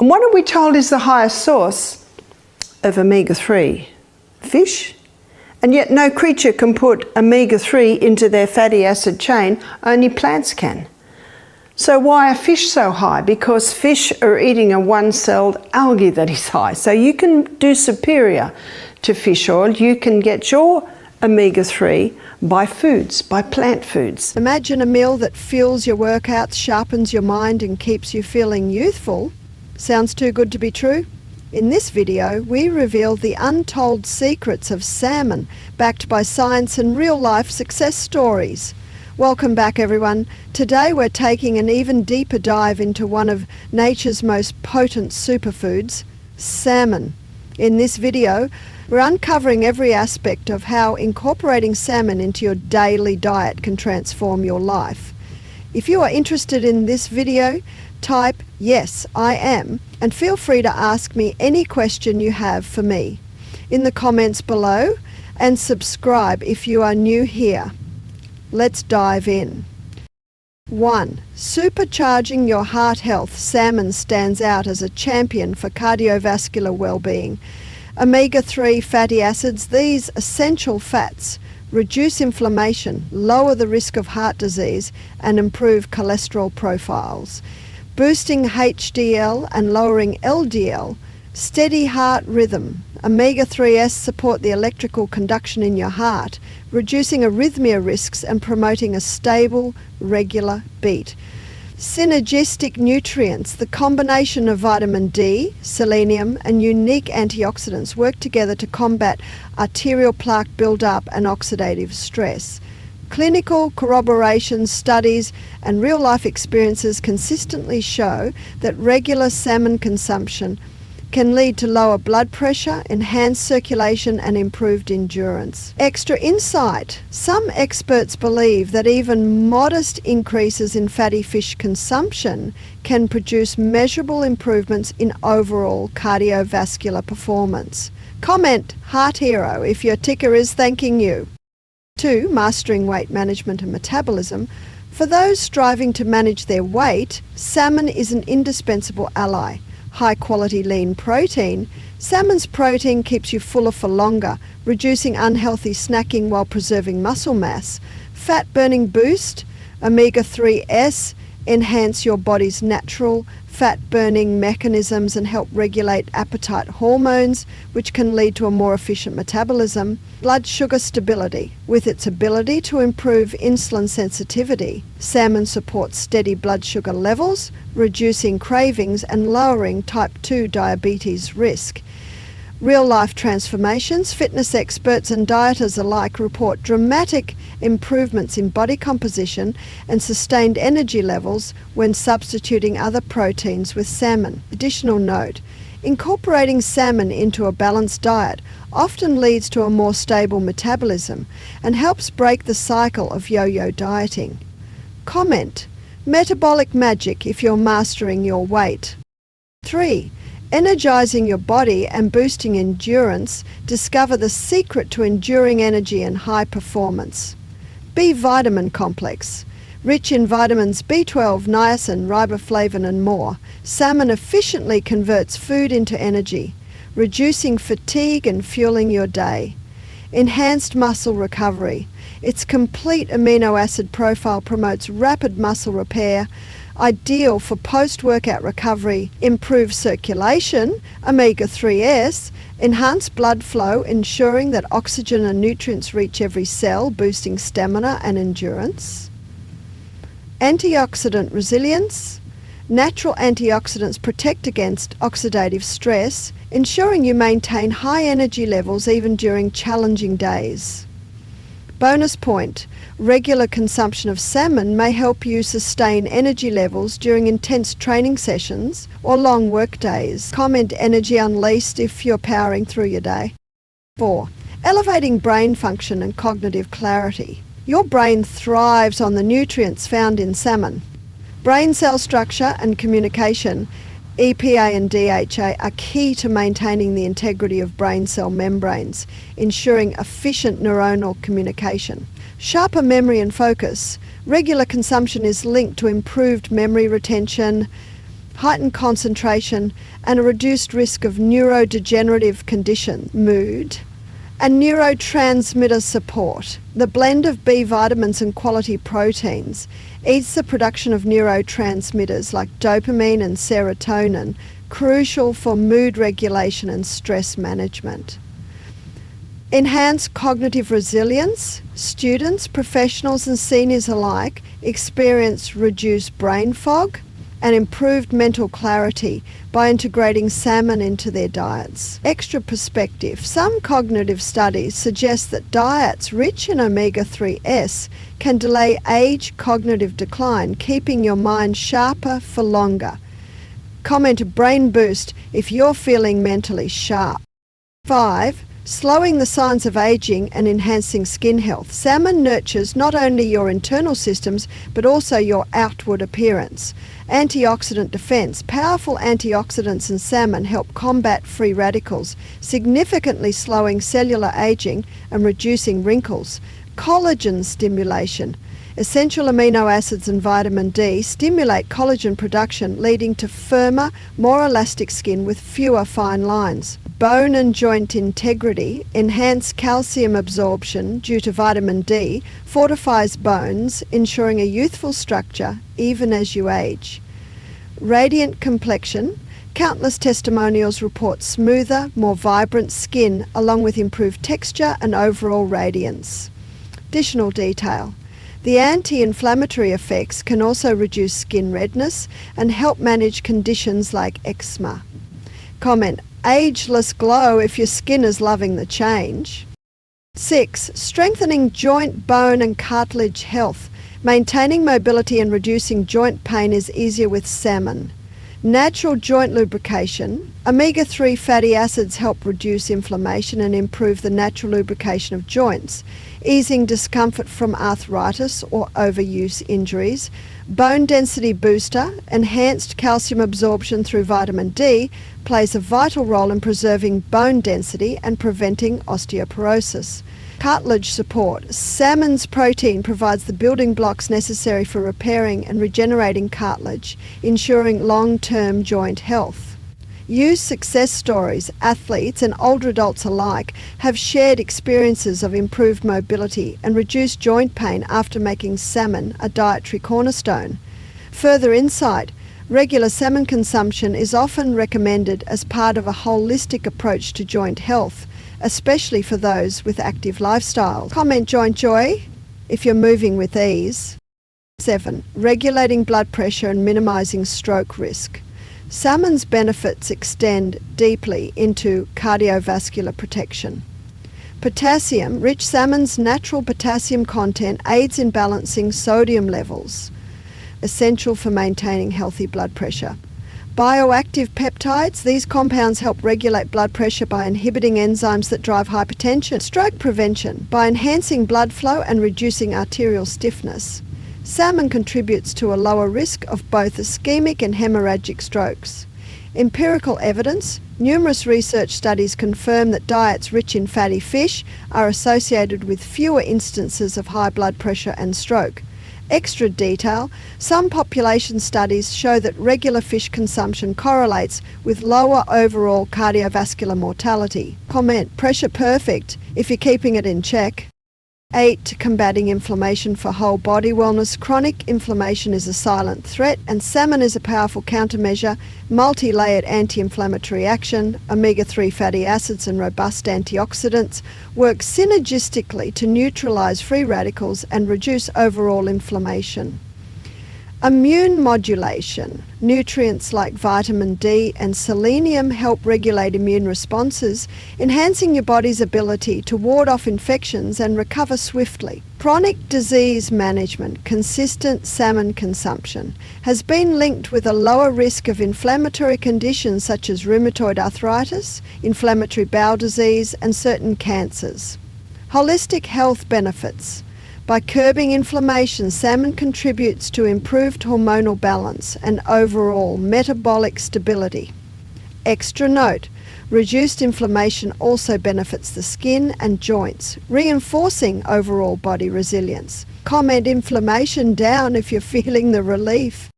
And what are we told is the highest source of omega-3? Fish? And yet no creature can put omega-3 into their fatty acid chain, only plants can. So why are fish so high? Because fish are eating a one-celled algae that is high. So you can do superior to fish oil. You can get your omega-3 by foods, by plant foods. Imagine a meal that fuels your workouts, sharpens your mind and keeps you feeling youthful. Sounds too good to be true? In this video, we reveal the untold secrets of salmon, backed by science and real-life success stories. Welcome back, everyone. Today we're taking an even deeper dive into one of nature's most potent superfoods, salmon. In this video, we're uncovering every aspect of how incorporating salmon into your daily diet can transform your life. If you are interested in this video, type "Yes, I am" and feel free to ask me any question you have for me in the comments below, and subscribe if you are new here. Let's dive in. 1. Supercharging your heart health. Salmon stands out as a champion for cardiovascular well-being. Omega-3 fatty acids, these essential fats, reduce inflammation, lower the risk of heart disease, and improve cholesterol profiles. Boosting HDL and lowering LDL, steady heart rhythm. Omega-3s support the electrical conduction in your heart, reducing arrhythmia risks and promoting a stable, regular beat. Synergistic nutrients. The combination of vitamin D, selenium, and unique antioxidants work together to combat arterial plaque buildup and oxidative stress. Clinical corroborations, studies, and real-life experiences consistently show that regular salmon consumption can lead to lower blood pressure, enhanced circulation, and improved endurance. Extra insight. Some experts believe that even modest increases in fatty fish consumption can produce measurable improvements in overall cardiovascular performance. Comment "Heart Hero" if your ticker is thanking you. 2. Mastering weight management and metabolism. For those striving to manage their weight, salmon is an indispensable ally. High-quality lean protein. Salmon's protein keeps you fuller for longer, reducing unhealthy snacking while preserving muscle mass. Fat-burning boost. Omega-3s enhance your body's natural fat-burning mechanisms and help regulate appetite hormones, which can lead to a more efficient metabolism. Blood sugar stability. With its ability to improve insulin sensitivity, salmon supports steady blood sugar levels, reducing cravings and lowering type 2 diabetes risk. Real-life transformations. Fitness experts and dieters alike report dramatic improvements in body composition and sustained energy levels when substituting other proteins with salmon. Additional note: incorporating salmon into a balanced diet often leads to a more stable metabolism and helps break the cycle of yo-yo dieting. Comment: metabolic magic if you're mastering your weight. 3. Energizing your body and boosting endurance. Discover the secret to enduring energy and high performance. B vitamin complex. Rich in vitamins B12, niacin, riboflavin and more, salmon efficiently converts food into energy, reducing fatigue and fueling your day. Enhanced muscle recovery. Its complete amino acid profile promotes rapid muscle repair, ideal for post-workout recovery. Improve circulation. Omega-3s enhance blood flow, ensuring that oxygen and nutrients reach every cell, boosting stamina and endurance. Antioxidant resilience. Natural antioxidants protect against oxidative stress, ensuring you maintain high energy levels even during challenging days. Bonus point: regular consumption of salmon may help you sustain energy levels during intense training sessions or long work days. Comment energy unleashed if you're powering through your day. 4. Elevating brain function and cognitive clarity. Your brain thrives on the nutrients found in salmon. Brain cell structure and communication, EPA and DHA, are key to maintaining the integrity of brain cell membranes, ensuring efficient neuronal communication. Sharper memory and focus. Regular consumption is linked to improved memory retention, heightened concentration, and a reduced risk of neurodegenerative condition, mood, and neurotransmitter support. The blend of B vitamins and quality proteins aids the production of neurotransmitters like dopamine and serotonin, crucial for mood regulation and stress management. Enhanced cognitive resilience. Students, professionals and seniors alike experience reduced brain fog and improved mental clarity by integrating salmon into their diets. Extra perspective. Some cognitive studies suggest that diets rich in omega-3s can delay age cognitive decline, keeping your mind sharper for longer. Comment a brain boost if you're feeling mentally sharp. 5. Slowing the signs of aging and enhancing skin health. Salmon nurtures not only your internal systems but also your outward appearance. Antioxidant defense. Powerful antioxidants in salmon help combat free radicals, significantly slowing cellular aging and reducing wrinkles. Collagen stimulation. Essential amino acids and vitamin D stimulate collagen production, leading to firmer, more elastic skin with fewer fine lines. Bone and joint integrity. Enhanced calcium absorption due to vitamin D fortifies bones, ensuring a youthful structure even as you age. Radiant complexion. Countless testimonials report smoother, more vibrant skin, along with improved texture and overall radiance. Additional detail. The anti-inflammatory effects can also reduce skin redness and help manage conditions like eczema. Comment, ageless glow if your skin is loving the change. 6. Strengthening joint, bone and cartilage health. Maintaining mobility and reducing joint pain is easier with salmon. Natural joint lubrication. Omega-3 fatty acids help reduce inflammation and improve the natural lubrication of joints, easing discomfort from arthritis or overuse injuries. Bone density booster. Enhanced calcium absorption through vitamin D plays a vital role in preserving bone density and preventing osteoporosis. Cartilage support. Salmon's protein provides the building blocks necessary for repairing and regenerating cartilage, ensuring long-term joint health. Use success stories. Athletes and older adults alike have shared experiences of improved mobility and reduced joint pain after making salmon a dietary cornerstone. Further insight. Regular salmon consumption is often recommended as part of a holistic approach to joint health, especially for those with active lifestyles. Comment joint joy if you're moving with ease. 7. Regulating blood pressure and minimising stroke risk. Salmon's benefits extend deeply into cardiovascular protection. Potassium. Rich salmon's natural potassium content aids in balancing sodium levels, essential for maintaining healthy blood pressure. Bioactive peptides. These compounds help regulate blood pressure by inhibiting enzymes that drive hypertension. Stroke prevention. By enhancing blood flow and reducing arterial stiffness, salmon contributes to a lower risk of both ischemic and hemorrhagic strokes. Empirical evidence. Numerous research studies confirm that diets rich in fatty fish are associated with fewer instances of high blood pressure and stroke. Extra detail. Some population studies show that regular fish consumption correlates with lower overall cardiovascular mortality. Comment, pressure perfect if you're keeping it in check. 8. Combating inflammation for whole body wellness. Chronic inflammation is a silent threat, and salmon is a powerful countermeasure. Multi-layered anti-inflammatory action, omega-3 fatty acids and robust antioxidants work synergistically to neutralize free radicals and reduce overall inflammation. Immune modulation. Nutrients like vitamin D and selenium help regulate immune responses, enhancing your body's ability to ward off infections and recover swiftly. Chronic disease management. Consistent salmon consumption has been linked with a lower risk of inflammatory conditions such as rheumatoid arthritis, inflammatory bowel disease, and certain cancers. Holistic health benefits. By curbing inflammation, salmon contributes to improved hormonal balance and overall metabolic stability. Extra note, reduced inflammation also benefits the skin and joints, reinforcing overall body resilience. Comment inflammation down if you're feeling the relief.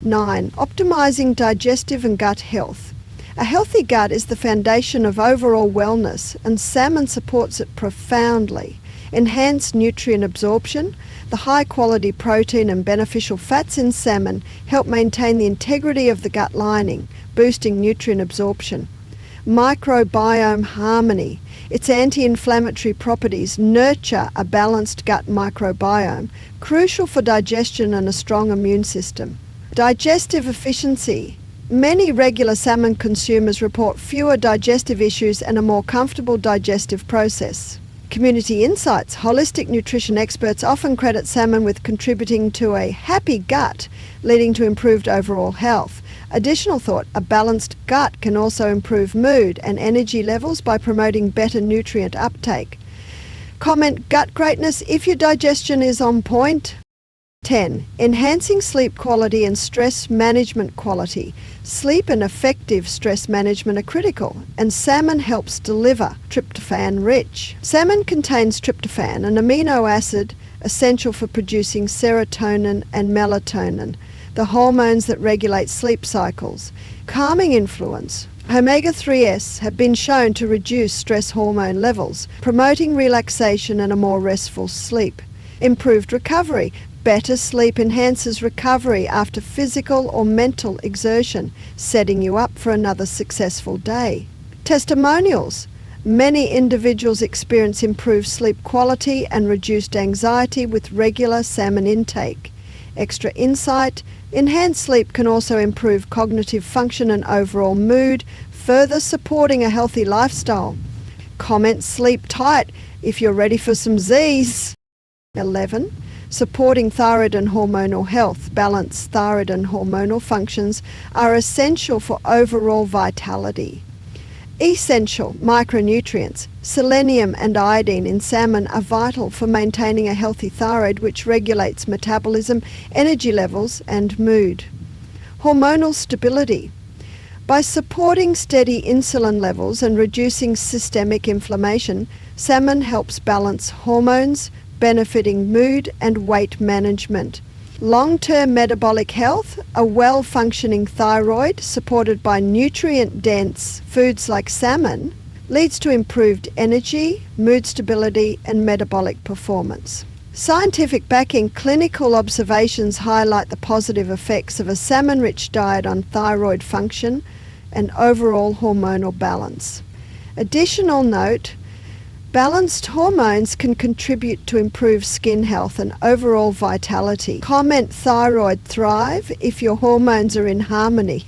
9. Optimizing digestive and gut health. A healthy gut is the foundation of overall wellness, and salmon supports it profoundly. Enhanced nutrient absorption. The high-quality protein and beneficial fats in salmon help maintain the integrity of the gut lining, boosting nutrient absorption. Microbiome harmony. Its anti-inflammatory properties nurture a balanced gut microbiome, crucial for digestion and a strong immune system. Digestive efficiency. Many regular salmon consumers report fewer digestive issues and a more comfortable digestive process. Community insights. Holistic nutrition experts often credit salmon with contributing to a happy gut, leading to improved overall health. Additional thought, a balanced gut can also improve mood and energy levels by promoting better nutrient uptake. Comment, gut greatness if your digestion is on point. 10. Enhancing sleep quality and stress management quality. Sleep and effective stress management are critical, and salmon helps deliver tryptophan-rich. Salmon contains tryptophan, an amino acid essential for producing serotonin and melatonin, the hormones that regulate sleep cycles. Calming influence. Omega-3s have been shown to reduce stress hormone levels, promoting relaxation and a more restful sleep. Improved recovery. Better sleep enhances recovery after physical or mental exertion, setting you up for another successful day. Testimonials. Many individuals experience improved sleep quality and reduced anxiety with regular salmon intake. Extra insight. Enhanced sleep can also improve cognitive function and overall mood, further supporting a healthy lifestyle. Comment, sleep tight if you're ready for some Z's. 11. Supporting thyroid and hormonal health. Balanced thyroid and hormonal functions are essential for overall vitality. Essential micronutrients. Selenium and iodine in salmon are vital for maintaining a healthy thyroid, which regulates metabolism, energy levels, and mood. Hormonal stability. By supporting steady insulin levels and reducing systemic inflammation, salmon helps balance hormones, benefiting mood and weight management. Long-term metabolic health. A well-functioning thyroid, supported by nutrient-dense foods like salmon, leads to improved energy, mood stability, and metabolic performance. Scientific backing. Clinical observations highlight the positive effects of a salmon-rich diet on thyroid function and overall hormonal balance. Additional note, balanced hormones can contribute to improved skin health and overall vitality. Comment, thyroid thrive if your hormones are in harmony.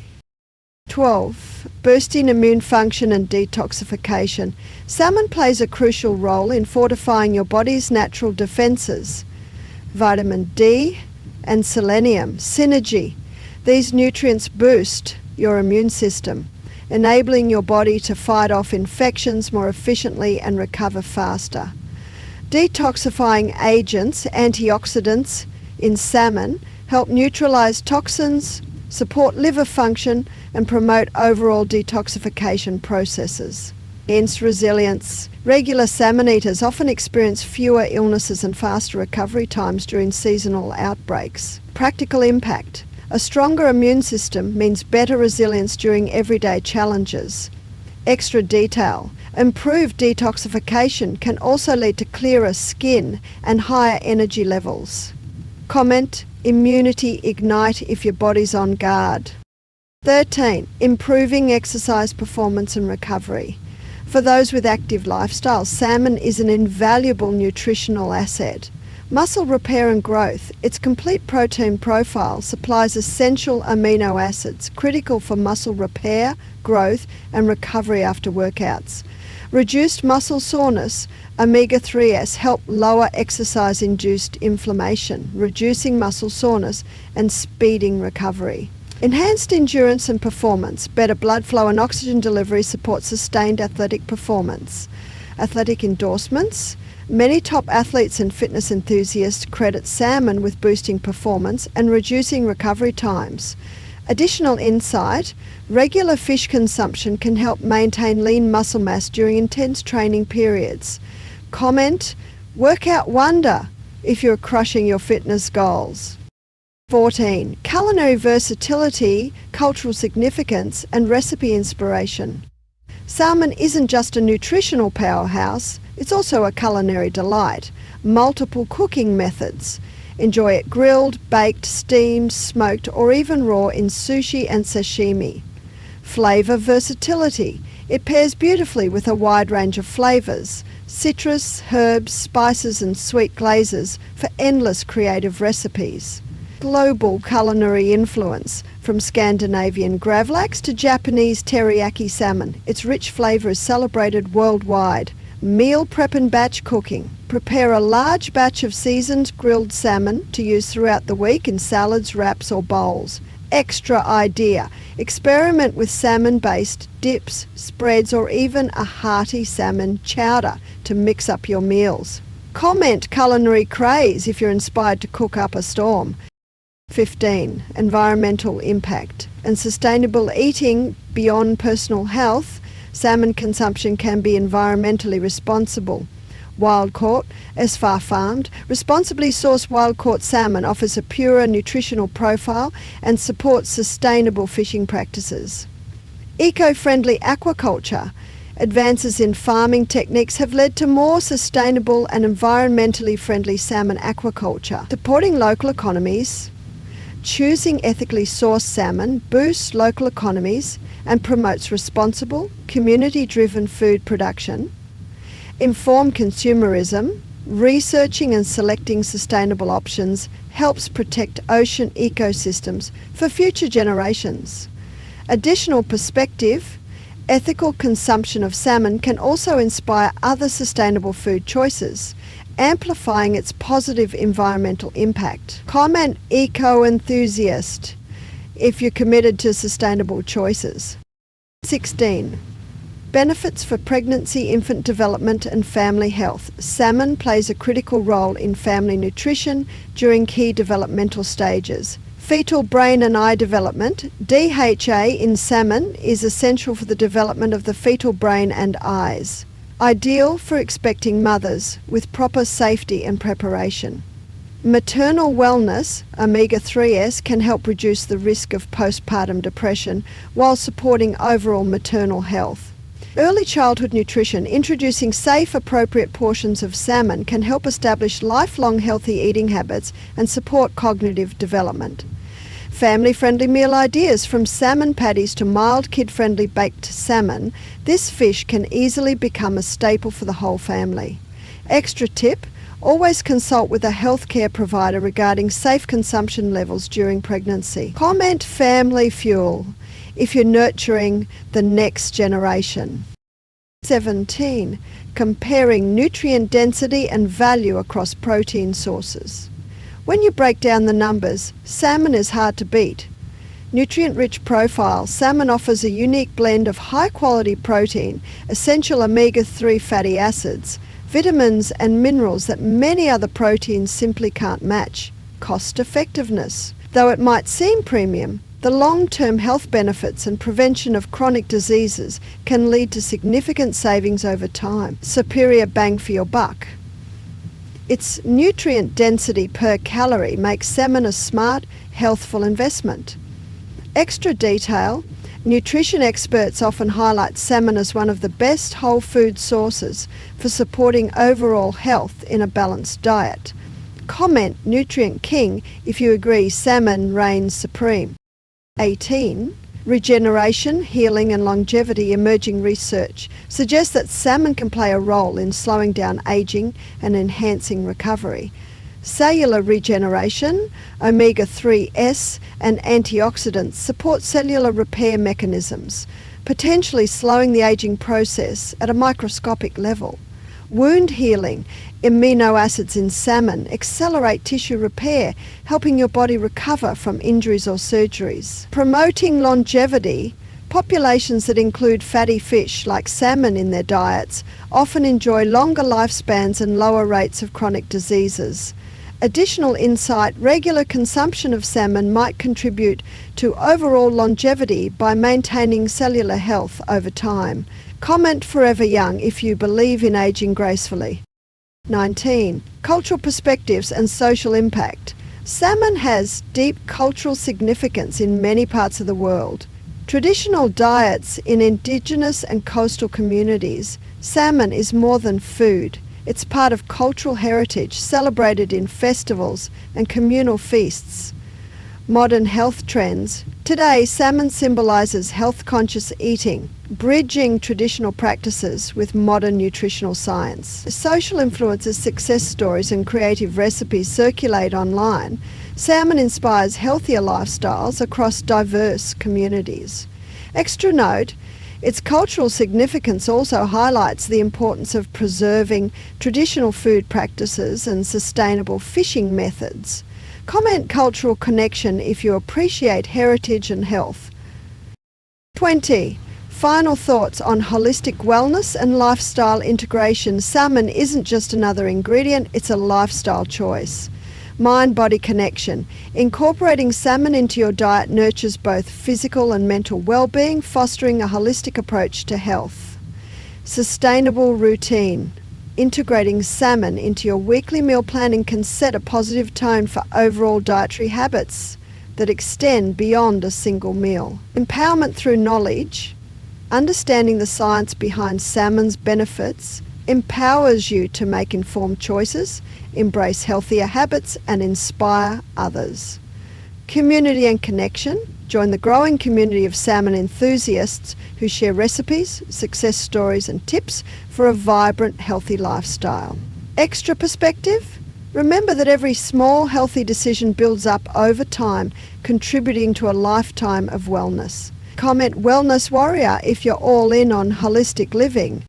12. Boosting immune function and detoxification. Salmon plays a crucial role in fortifying your body's natural defenses. Vitamin D and selenium, synergy. These nutrients boost your immune system, enabling your body to fight off infections more efficiently and recover faster. Detoxifying agents, antioxidants in salmon, help neutralize toxins, support liver function, and promote overall detoxification processes. Hence resilience. Regular salmon eaters often experience fewer illnesses and faster recovery times during seasonal outbreaks. Practical impact. A stronger immune system means better resilience during everyday challenges. Extra detail. Improved detoxification can also lead to clearer skin and higher energy levels. Comment, immunity ignite if your body's on guard. 13. Improving exercise performance and recovery. For those with active lifestyles, salmon is an invaluable nutritional asset. Muscle repair and growth. Its complete protein profile supplies essential amino acids critical for muscle repair, growth, and recovery after workouts. Reduced muscle soreness. Omega-3s help lower exercise-induced inflammation, reducing muscle soreness and speeding recovery. Enhanced endurance and performance. Better blood flow and oxygen delivery support sustained athletic performance. Athletic endorsements. Many top athletes and fitness enthusiasts credit salmon with boosting performance and reducing recovery times. Additional insight, regular fish consumption can help maintain lean muscle mass during intense training periods. Comment, workout wonder if you're crushing your fitness goals. 14. Culinary versatility, cultural significance, and recipe inspiration. Salmon isn't just a nutritional powerhouse, it's also a culinary delight. Multiple cooking methods. Enjoy it grilled, baked, steamed, smoked, or even raw in sushi and sashimi. Flavour versatility. It pairs beautifully with a wide range of flavours. Citrus, herbs, spices and sweet glazes for endless creative recipes. Global culinary influence. From Scandinavian gravlax to Japanese teriyaki salmon, its rich flavour is celebrated worldwide. Meal prep and batch cooking. Prepare a large batch of seasoned grilled salmon to use throughout the week in salads, wraps or bowls. Extra idea. Experiment with salmon-based dips, spreads or even a hearty salmon chowder to mix up your meals. Comment culinary craze if you're inspired to cook up a storm. 15. Environmental impact and sustainable eating beyond personal health. Salmon consumption can be environmentally responsible. Wild-caught, as far farmed, responsibly sourced wild-caught salmon offers a purer nutritional profile and supports sustainable fishing practices. Eco-friendly aquaculture. Advances in farming techniques have led to more sustainable and environmentally friendly salmon aquaculture, supporting local economies. Choosing ethically sourced salmon boosts local economies and promotes responsible, community-driven food production. Informed consumerism, researching and selecting sustainable options helps protect ocean ecosystems for future generations. Additional perspective, ethical consumption of salmon can also inspire other sustainable food choices, amplifying its positive environmental impact. Comment eco-enthusiast if you're committed to sustainable choices. 16. Benefits for pregnancy, infant development and family health. Salmon plays a critical role in family nutrition during key developmental stages. Fetal brain and eye development. DHA in salmon is essential for the development of the fetal brain and eyes. Ideal for expecting mothers with proper safety and preparation. Maternal wellness, omega-3s, can help reduce the risk of postpartum depression while supporting overall maternal health. Early childhood nutrition, introducing safe, appropriate portions of salmon can help establish lifelong healthy eating habits and support cognitive development. Family-friendly meal ideas, from salmon patties to mild kid-friendly baked salmon, this fish can easily become a staple for the whole family. Extra tip, always consult with a healthcare provider regarding safe consumption levels during pregnancy. Comment family fuel if you're nurturing the next generation. 17. Comparing nutrient density and value across protein sources. When you break down the numbers, salmon is hard to beat. Nutrient-rich profile, salmon offers a unique blend of high-quality protein, essential omega-3 fatty acids, vitamins and minerals that many other proteins simply can't match. Cost effectiveness. Though it might seem premium, the long-term health benefits and prevention of chronic diseases can lead to significant savings over time. Superior bang for your buck. Its nutrient density per calorie makes salmon a smart, healthful investment. Extra detail, nutrition experts often highlight salmon as one of the best whole food sources for supporting overall health in a balanced diet. Comment Nutrient King if you agree salmon reigns supreme. 18. Regeneration, healing and longevity. Emerging research suggests that salmon can play a role in slowing down aging and enhancing recovery. Cellular regeneration, omega-3s and antioxidants support cellular repair mechanisms, potentially slowing the aging process at a microscopic level. Wound healing, amino acids in salmon accelerate tissue repair, helping your body recover from injuries or surgeries. Promoting longevity, populations that include fatty fish like salmon in their diets often enjoy longer lifespans and lower rates of chronic diseases. Additional insight, regular consumption of salmon might contribute to overall longevity by maintaining cellular health over time. Comment Forever Young if you believe in aging gracefully. 19. Cultural perspectives and social impact. Salmon has deep cultural significance in many parts of the world. Traditional diets in indigenous and coastal communities, salmon is more than food. It's part of cultural heritage celebrated in festivals and communal feasts. Modern health trends. Today, salmon symbolises health-conscious eating, bridging traditional practices with modern nutritional science. As social influencers, success stories and creative recipes circulate online, salmon inspires healthier lifestyles across diverse communities. Extra note, its cultural significance also highlights the importance of preserving traditional food practices and sustainable fishing methods. Comment cultural connection if you appreciate heritage and health. 20. Final thoughts on holistic wellness and lifestyle integration. Salmon isn't just another ingredient, it's a lifestyle choice. Mind-body connection. Incorporating salmon into your diet nurtures both physical and mental well-being, fostering a holistic approach to health. Sustainable routine. Integrating salmon into your weekly meal planning can set a positive tone for overall dietary habits that extend beyond a single meal. Empowerment through knowledge. Understanding the science behind salmon's benefits empowers you to make informed choices, embrace healthier habits, and inspire others. Community and connection. Join the growing community of salmon enthusiasts who share recipes, success stories, and tips for a vibrant, healthy lifestyle. Extra perspective. Remember that every small, healthy decision builds up over time, contributing to a lifetime of wellness. Comment Wellness Warrior if you're all in on holistic living.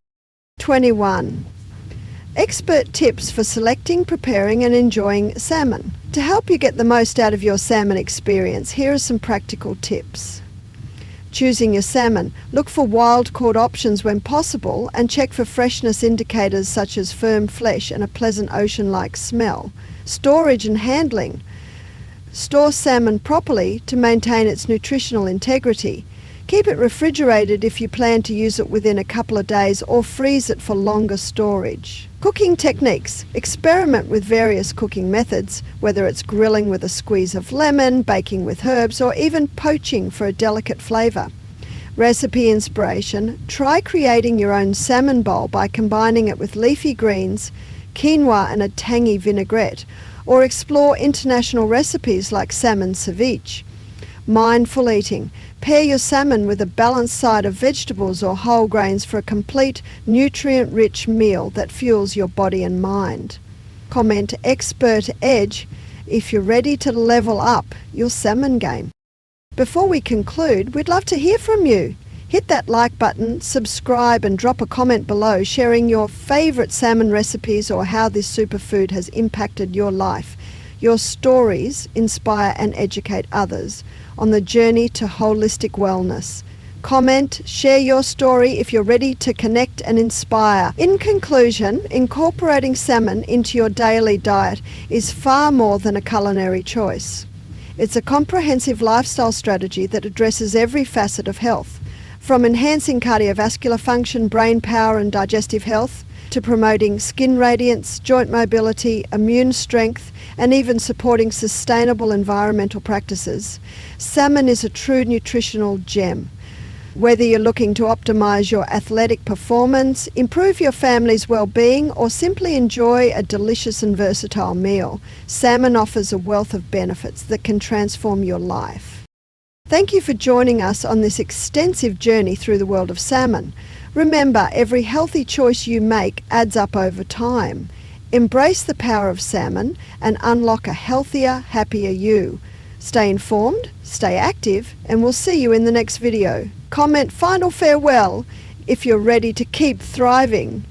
21. Expert tips for selecting, preparing and enjoying salmon. To help you get the most out of your salmon experience, here are some practical tips. Choosing your salmon. Look for wild-caught options when possible and check for freshness indicators such as firm flesh and a pleasant ocean-like smell. Storage and handling. Store salmon properly to maintain its nutritional integrity. Keep it refrigerated if you plan to use it within a couple of days, or freeze it for longer storage. Cooking techniques. Experiment with various cooking methods, whether it's grilling with a squeeze of lemon, baking with herbs, or even poaching for a delicate flavour. Recipe inspiration. Try creating your own salmon bowl by combining it with leafy greens, quinoa and a tangy vinaigrette, or explore international recipes like salmon ceviche. Mindful eating. Pair your salmon with a balanced side of vegetables or whole grains for a complete, nutrient-rich meal that fuels your body and mind. Comment Expert Edge if you're ready to level up your salmon game. Before we conclude, we'd love to hear from you. Hit that like button, subscribe and drop a comment below sharing your favourite salmon recipes or how this superfood has impacted your life. Your stories inspire and educate others on the journey to holistic wellness. Comment, share your story if you're ready to connect and inspire. In conclusion, incorporating salmon into your daily diet is far more than a culinary choice. It's a comprehensive lifestyle strategy that addresses every facet of health, from enhancing cardiovascular function, brain power and digestive health, to promoting skin radiance, joint mobility, immune strength, and even supporting sustainable environmental practices. Salmon is a true nutritional gem. Whether you're looking to optimize your athletic performance, improve your family's well-being, or simply enjoy a delicious and versatile meal, salmon offers a wealth of benefits that can transform your life. Thank you for joining us on this extensive journey through the world of salmon. Remember, every healthy choice you make adds up over time. Embrace the power of salmon and unlock a healthier, happier you. Stay informed, stay active, and we'll see you in the next video. Comment final farewell if you're ready to keep thriving.